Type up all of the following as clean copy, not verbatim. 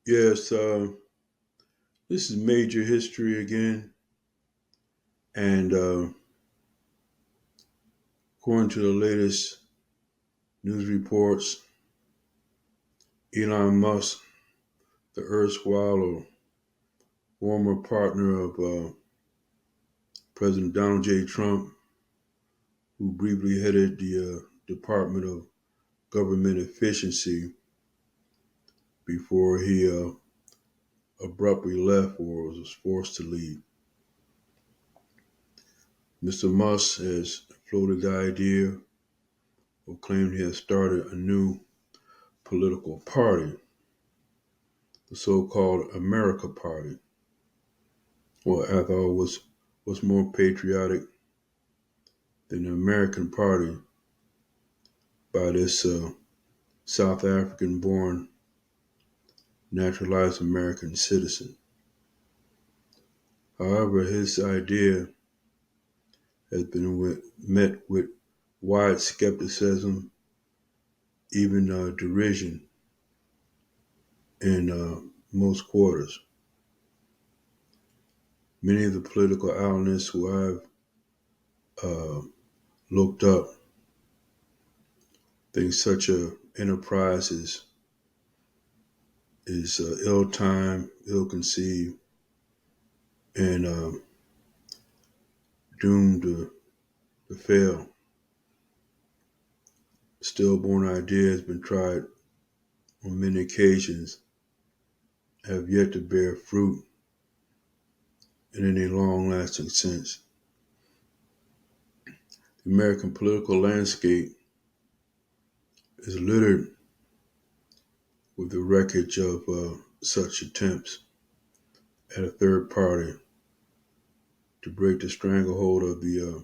Yes, this is major history again, and according to the latest news reports, Elon Musk, the erstwhile or former partner of President Donald J. Trump, who briefly headed the Department of Government Efficiency before he abruptly left or was forced to leave. Mr. Musk has floated the idea or claimed he has started a new political party, the so-called America Party. Well, I thought was more patriotic than the American Party by this South African-born naturalized American citizen. However, his idea has been met with wide skepticism, even derision in most quarters. Many of the political analysts who I've uh, looked up think such a enterprise is ill-timed, ill-conceived, and doomed to fail. Stillborn idea has been tried on many occasions, have yet to bear fruit in any long-lasting sense. The American political landscape is littered with the wreckage of such attempts at a third party to break the stranglehold of the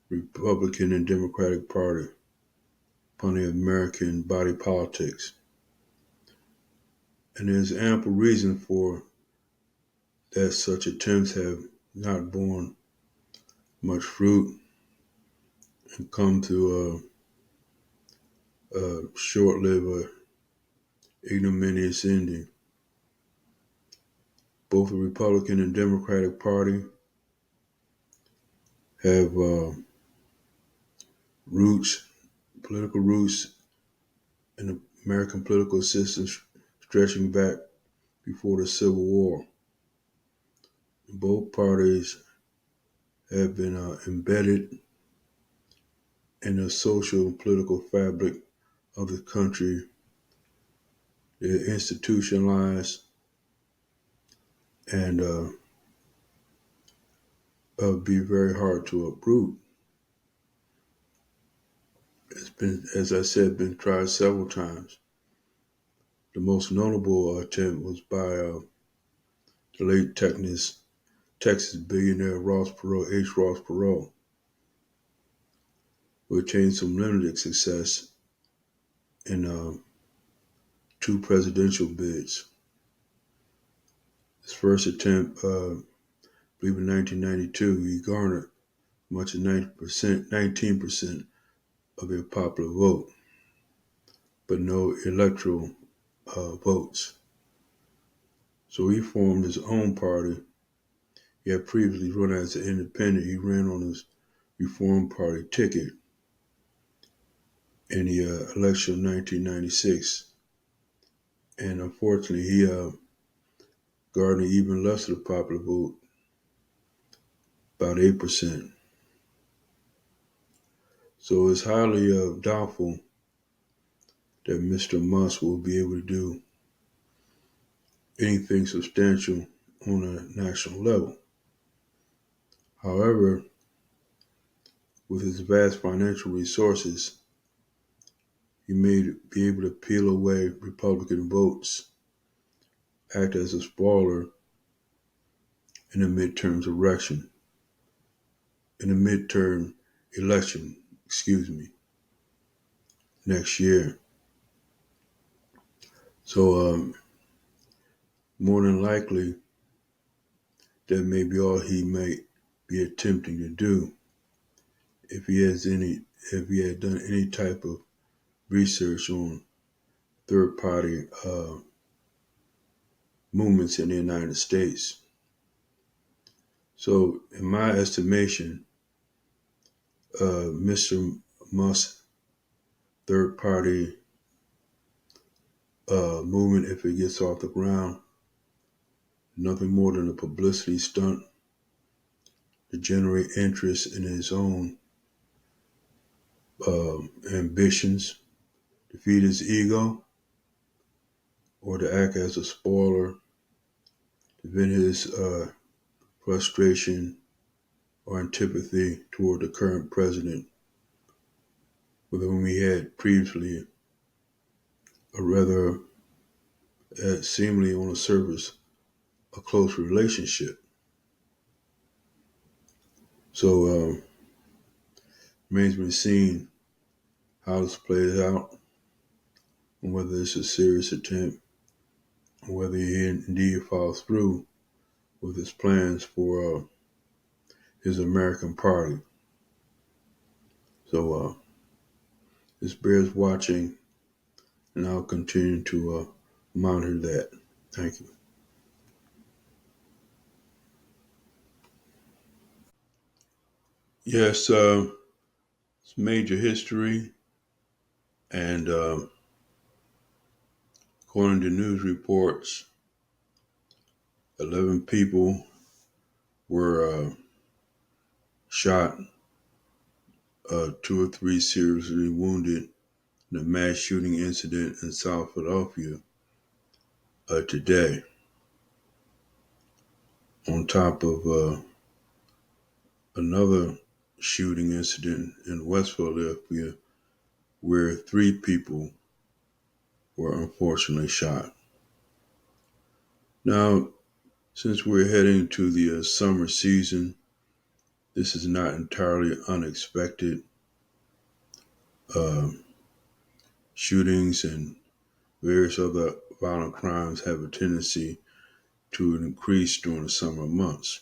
Republican and Democratic Party upon the American body politics. And there's ample reason for that such attempts have not borne much fruit and come to a short-lived ignominious ending. Both the Republican and Democratic Party have roots, political roots in the American political system stretching back before the Civil War. Both parties have been embedded in the social and political fabric of the country. They're institutionalized and be very hard to uproot. It's been, as I said, been tried several times. The most notable attempt was by the late Texas billionaire Ross Perot, who attained some limited success in two presidential bids. His first attempt, I believe in 1992, he garnered much as 19% of the popular vote, but no electoral votes. So he formed his own party. He had previously run as an independent. He ran on his Reform Party ticket in the election of 1996. And unfortunately, he garnered even less of the popular vote, about 8%. So it's highly doubtful that Mr. Musk will be able to do anything substantial on a national level. However, with his vast financial resources, he may be able to peel away Republican votes, act as a spoiler in the midterm election, next year. So more than likely, that may be all he might be attempting to do if he had done any type of research on third party movements in the United States. So, in my estimation, Mr. Musk's third party movement, if it gets off the ground, nothing more than a publicity stunt to generate interest in his own ambitions, to feed his ego, or to act as a spoiler to vent his frustration or antipathy toward the current president, with whom he had previously a rather, seemingly on the surface, a close relationship. So remains to be seen how this plays out, and whether it's a serious attempt, or whether he indeed follows through with his plans for his American party. So this bears watching, and I'll continue to monitor that. Thank you. Yes, it's major history, and according to news reports, 11 people were shot, 2 or 3 seriously wounded in a mass shooting incident in South Philadelphia today, on top of another shooting incident in West Philadelphia where 3 people were unfortunately shot. Now, since we're heading to the summer season, this is not entirely unexpected. Shootings and various other violent crimes have a tendency to increase during the summer months.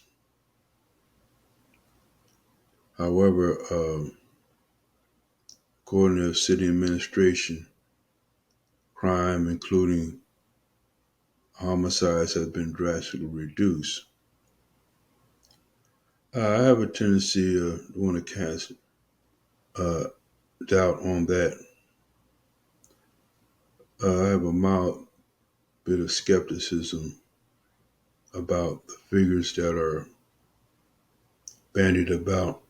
However, according to the city administration, crime, including homicides, has been drastically reduced. I have a tendency to want to cast doubt on that. I have a mild bit of skepticism about the figures that are bandied about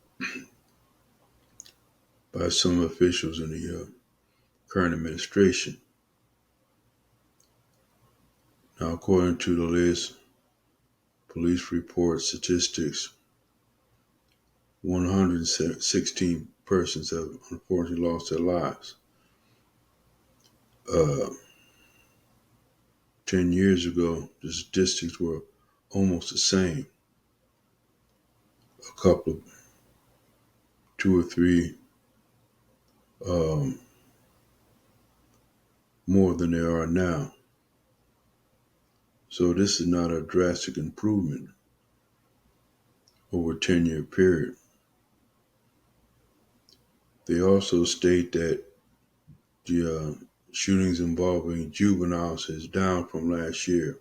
by some officials in the current administration. Now, according to the latest police report statistics, 116 persons have unfortunately lost their lives. 10 years ago, the statistics were almost the same. A couple of 2 or 3 more than there are now. So this is not a drastic improvement over a 10-year period. They also state that the shootings involving juveniles is down from last year.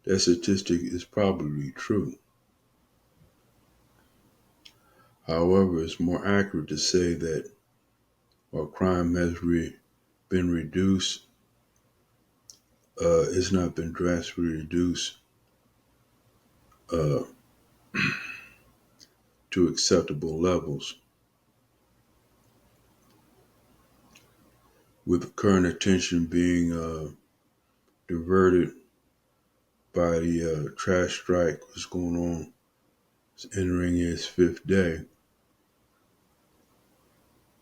That statistic is probably true. However, it's more accurate to say that while crime has been reduced, it's not been drastically reduced to acceptable levels. With current attention being diverted by the trash strike that's going on, it's entering its 5th day.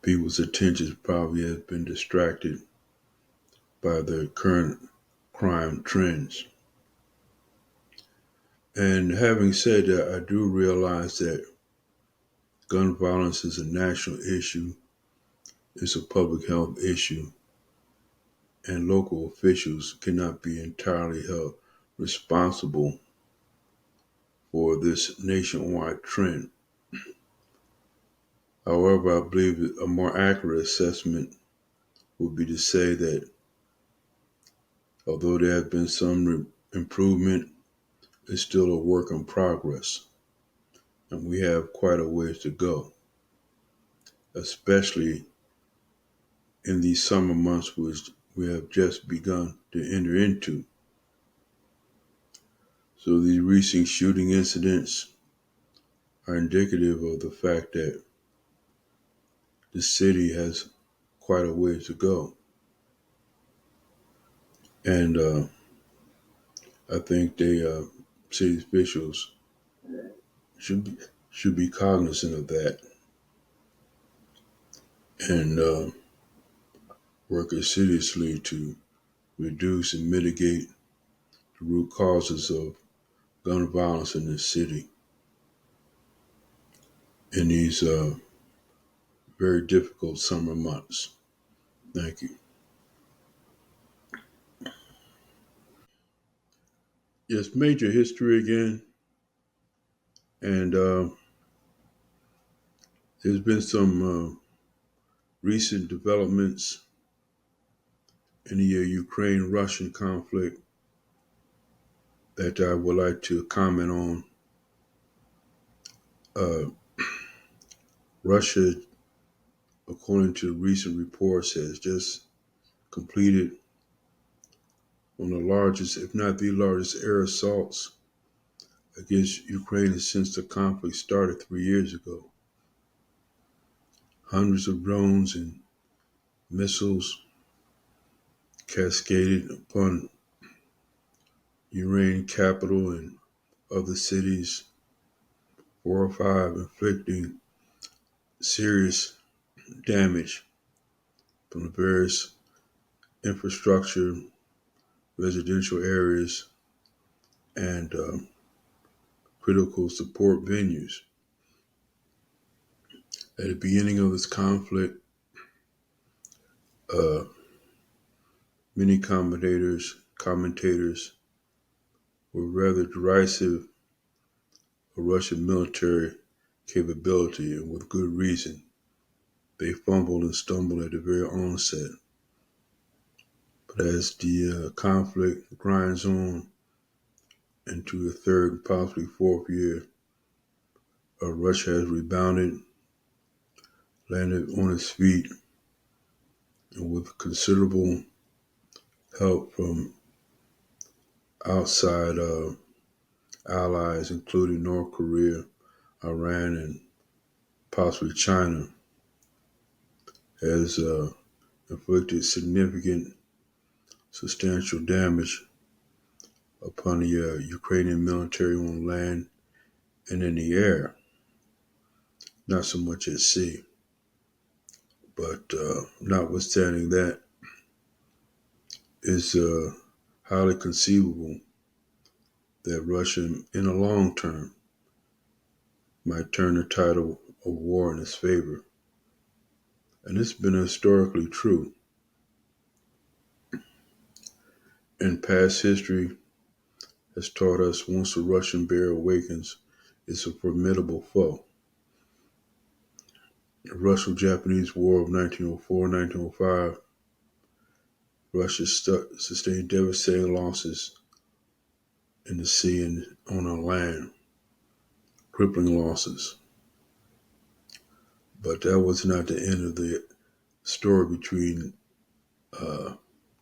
People's attention probably has been distracted by the current crime trends. And having said that, I do realize that gun violence is a national issue, it's a public health issue, and local officials cannot be entirely held responsible for this nationwide trend. However, I believe that a more accurate assessment would be to say that Although there has been some improvement, it's still a work in progress, and we have quite a ways to go, especially in these summer months which we have just begun to enter into. So these recent shooting incidents are indicative of the fact that the city has quite a ways to go. And I think city officials should be, should be cognizant of that and work assiduously to reduce and mitigate the root causes of gun violence in this city in these very difficult summer months. Thank you. Yes, major history again, and there's been some recent developments in the Ukraine-Russian conflict that I would like to comment on. Uh, Russia, according to recent reports, has just completed one of the largest, if not the largest, air assaults against Ukraine since the conflict started 3 years ago. Hundreds of drones and missiles cascaded upon Ukraine capital and other cities, 4 or 5, inflicting serious damage from the various infrastructure, residential areas, and critical support venues. At the beginning of this conflict, uh, many commentators were rather derisive of Russian military capability, and with good reason. They fumbled and stumbled at the very onset. But as the conflict grinds on into the third and possibly fourth year, Russia has rebounded, landed on its feet, and with considerable help from outside allies, including North Korea, Iran, and possibly China, has inflicted significant, substantial damage upon the Ukrainian military on land and in the air. Not so much at sea. But notwithstanding that, it's highly conceivable that Russia, in the long term, might turn the tide of war in its favor. And it's been historically true. In past history has taught us once the Russian bear awakens, it's a formidable foe. The Russo-Japanese War of 1904-1905, Russia sustained devastating losses in the sea and on the land, crippling losses. But that was not the end of the story between uh,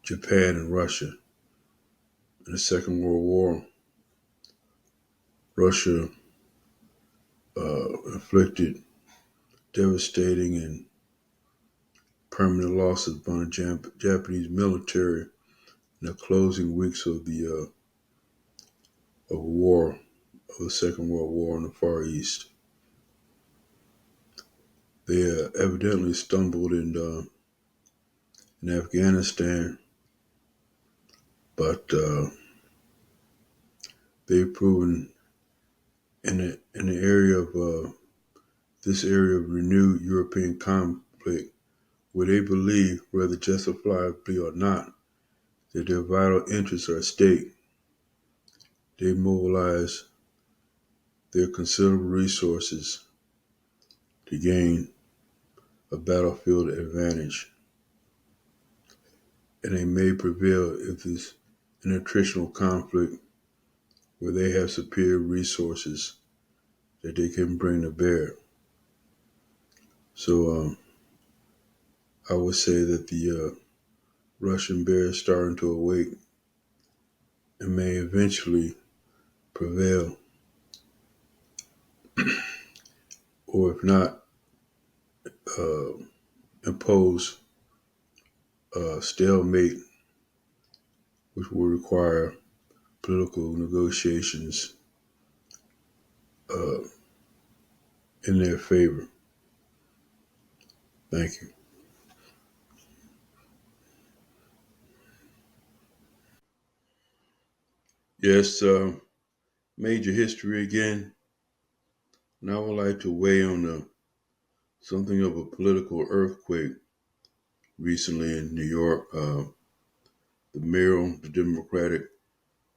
Japan and Russia. In the Second World War, Russia inflicted devastating and permanent losses upon the Japanese military in the closing weeks of the war, of the Second World War in the Far East. They evidently stumbled in Afghanistan, but they've proven in the area of this area of renewed European conflict, where they believe, whether justifiably or not, that their vital interests are at stake. They mobilize their considerable resources to gain a battlefield advantage. And they may prevail if this an attritional conflict where they have superior resources that they can bring to bear. So I would say that the Russian bear is starting to awake and may eventually prevail, or if not, uh, impose a stalemate, which will require political negotiations uh, in their favor. Thank you. Yes, major history again. And I would like to weigh on something of a political earthquake recently in New York. The Democratic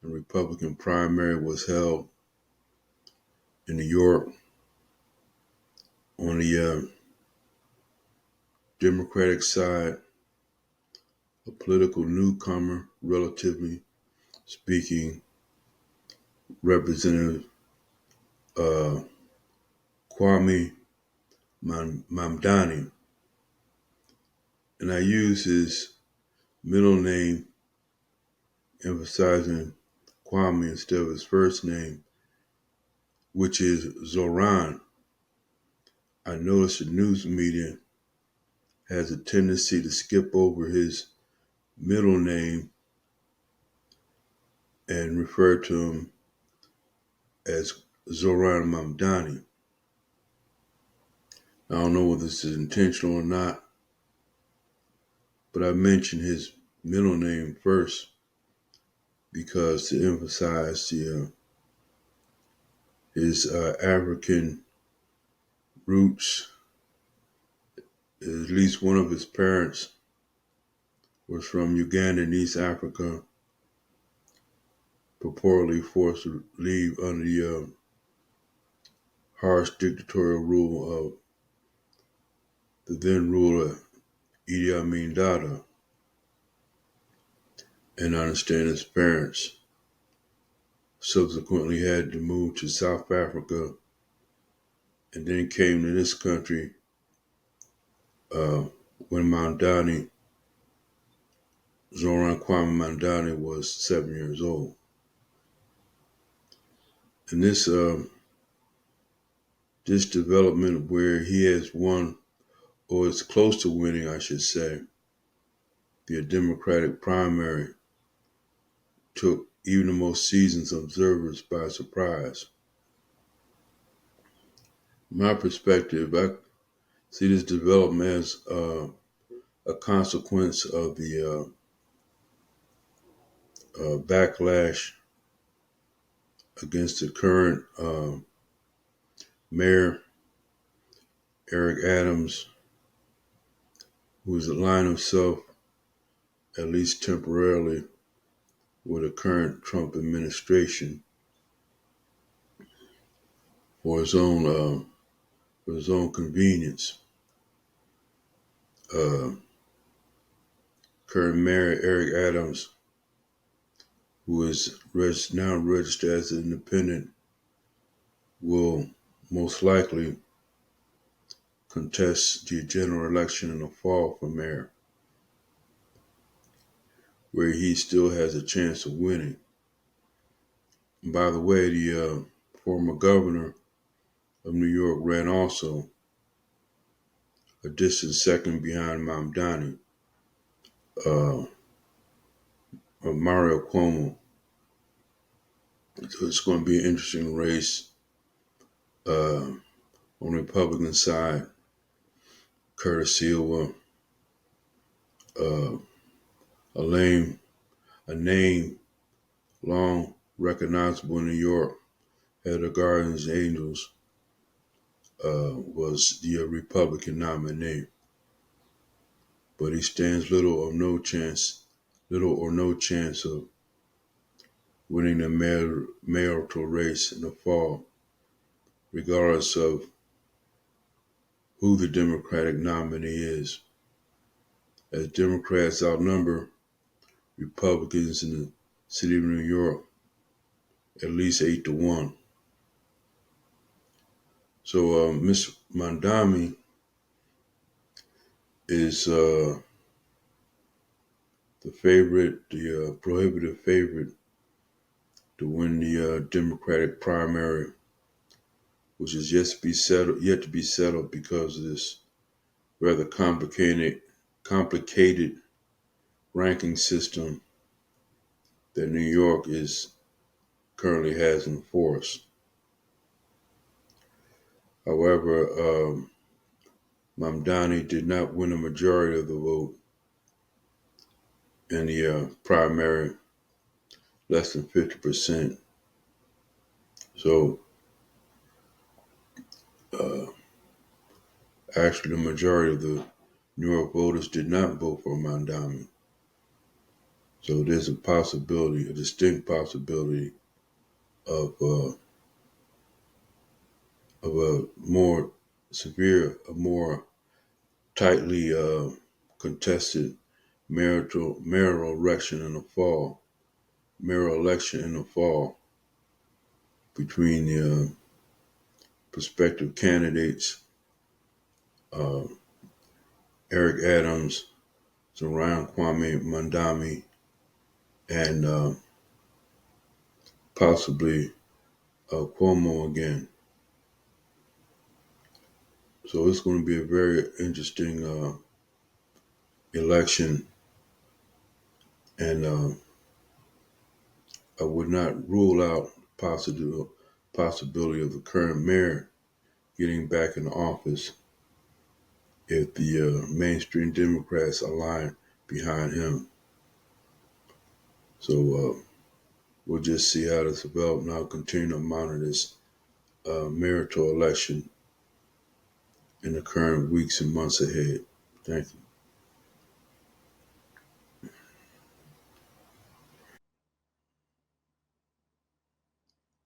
and Republican primary was held in New York. On the Democratic side, a political newcomer, relatively speaking, Representative uh, Kwame Mamdani, and I use his middle name, emphasizing Kwame instead of his first name, which is Zoran. I noticed the news media has a tendency to skip over his middle name and refer to him as Zoran Mamdani. I don't know whether this is intentional or not, but I mentioned his middle name first because to emphasize his African roots. At least one of his parents was from Uganda in East Africa, purportedly forced to leave under the harsh dictatorial rule of the then ruler Idi Amin Dada. And I understand his parents subsequently had to move to South Africa and then came to this country uh, when Zoran Kwame Mamdani was 7 years old. And this development where he has won, or is close to winning, I should say, the Democratic primary, took even the most seasoned observers by surprise. My perspective, I see this development as a consequence of the backlash against the current mayor, Eric Adams, who has aligned himself, at least temporarily, with the current Trump administration for his own convenience. Uh, Current mayor Eric Adams, who is now registered as an independent, will most likely contest the general election in the fall for mayor, where he still has a chance of winning. And by the way, the former governor of New York ran also, a distant second behind Mamdani, uh, Mario Cuomo. So it's going to be an interesting race. On the Republican side, Curtis Silva, uh, a name long recognizable in New York, head of Guardians Angels, was the Republican nominee. But he stands little or no chance of winning the mayoral race in the fall, regardless of who the Democratic nominee is. As Democrats outnumber Republicans in the City of New York, at least 8-1. So Miss Mandami is the favorite, the prohibitive favorite to win the Democratic primary, which is yet to be settled because of this rather complicated ranking system that New York is currently has in force. However, Mamdani did not win a majority of the vote in the primary, less than 50%. So uh, actually, the majority of the New York voters did not vote for Mamdani. So there's a possibility, a distinct possibility of a more severe, a more tightly contested mayoral election in the fall, mayoral election in the fall between the prospective candidates, uh, Eric Adams, Zoran Kwame Mandami, and possibly Cuomo again. So it's going to be a very interesting election, and I would not rule out possibility of the current mayor getting back in office if the mainstream Democrats align behind him. So we'll just see how this develops. And I'll continue to monitor this mayoral election in the current weeks and months ahead. Thank you.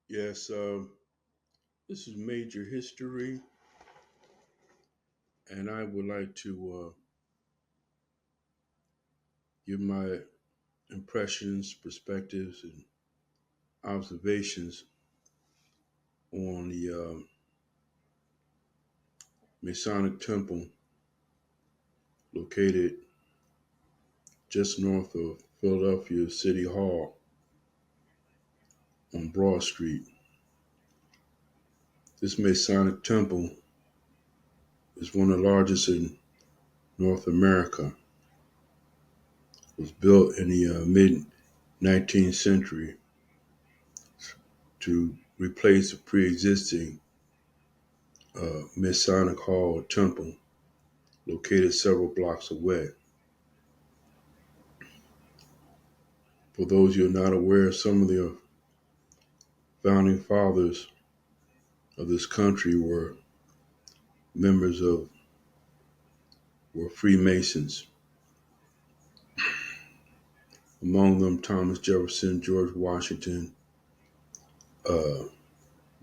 Yes, this is major history, and I would like to give my impressions, perspectives, and observations on the Masonic Temple located just north of Philadelphia City Hall on Broad Street. This Masonic Temple is one of the largest in North America. It was built in the mid 19th century to replace a pre-existing Masonic Hall or temple located several blocks away. For those who are not aware, some of the founding fathers of this country members of were Freemasons. Among them, Thomas Jefferson, George Washington, uh,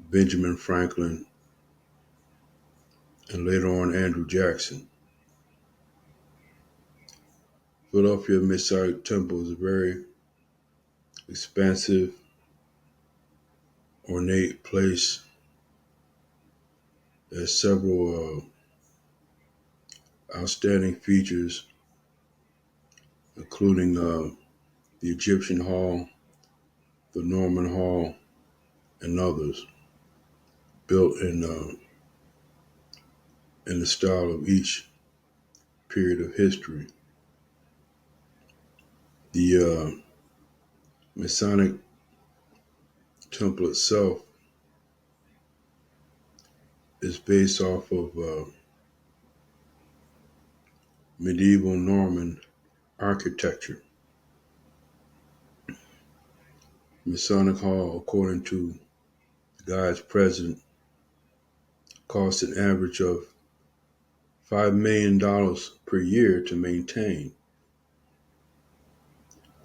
Benjamin Franklin, and later on Andrew Jackson. Philadelphia Masonic Temple is a very expansive, ornate place. It has several outstanding features, including the Egyptian Hall, the Norman Hall, and others, built in the style of each period of history. The Masonic Temple itself is based off of medieval Norman architecture. Masonic Hall, according to the guy's president, costs an average of $5 million per year to maintain,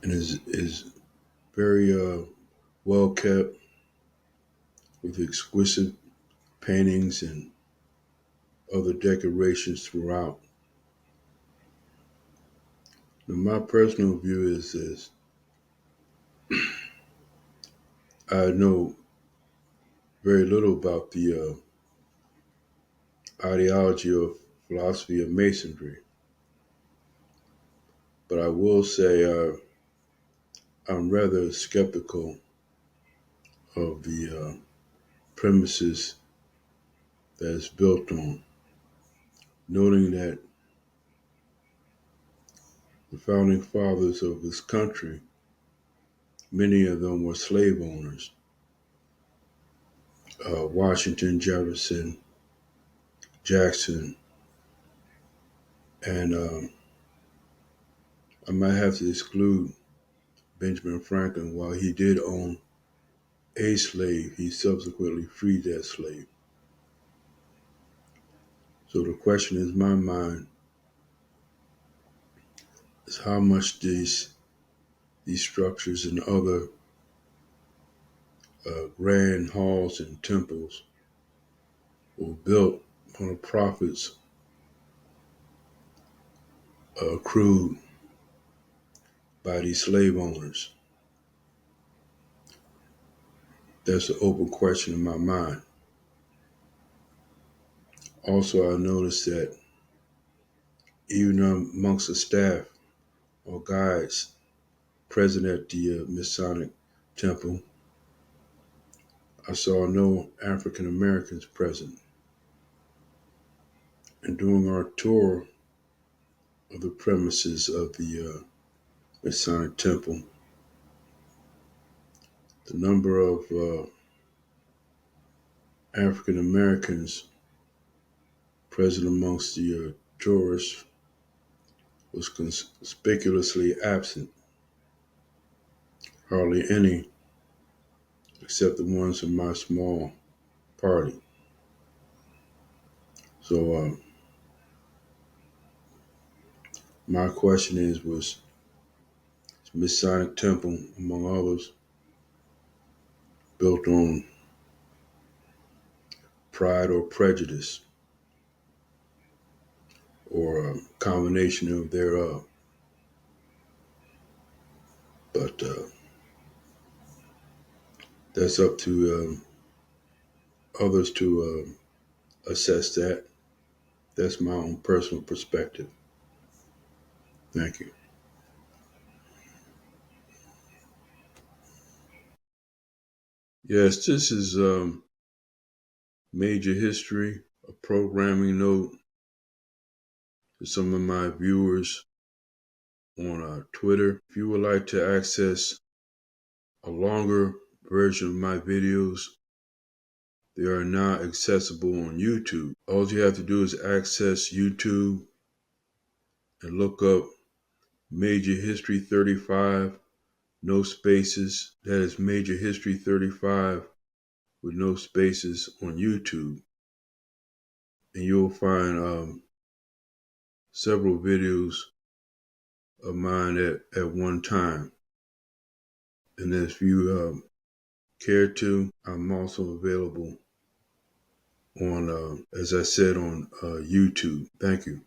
and is very well kept with exquisite paintings and other decorations throughout. Now, my personal view is this: I know very little about the ideology of philosophy of masonry, but I will say I'm rather skeptical of the premises that it's built on, noting that the founding fathers of this country, many of them were slave owners. Washington, Jefferson, Jackson, and I might have to exclude Benjamin Franklin. While he did own a slave, he subsequently freed that slave. So the question in my mind is how much these structures and other grand halls and temples were built on the profits accrued by these slave owners. That's an open question in my mind. Also, I noticed that even amongst the staff or guides present at the Masonic Temple, I saw no African Americans present. And during our tour of the premises of the Masonic Temple, the number of African Americans present amongst the tourists was conspicuously absent. Hardly any, except the ones in my small party. So my question was Masonic Temple, among others, built on pride or prejudice, or a combination of thereof? But that's up to others to assess that. That's my own personal perspective. Thank you. Yes, this is major history, a programming note to some of my viewers on Twitter. If you would like to access a longer version of my videos, they are now accessible on YouTube. All you have to do is access YouTube and look up Major History 35, no spaces. That is Major History 35 with no spaces on YouTube. And you'll find several videos of mine at one time. And if you care to, I'm also available on, as I said, on YouTube. Thank you.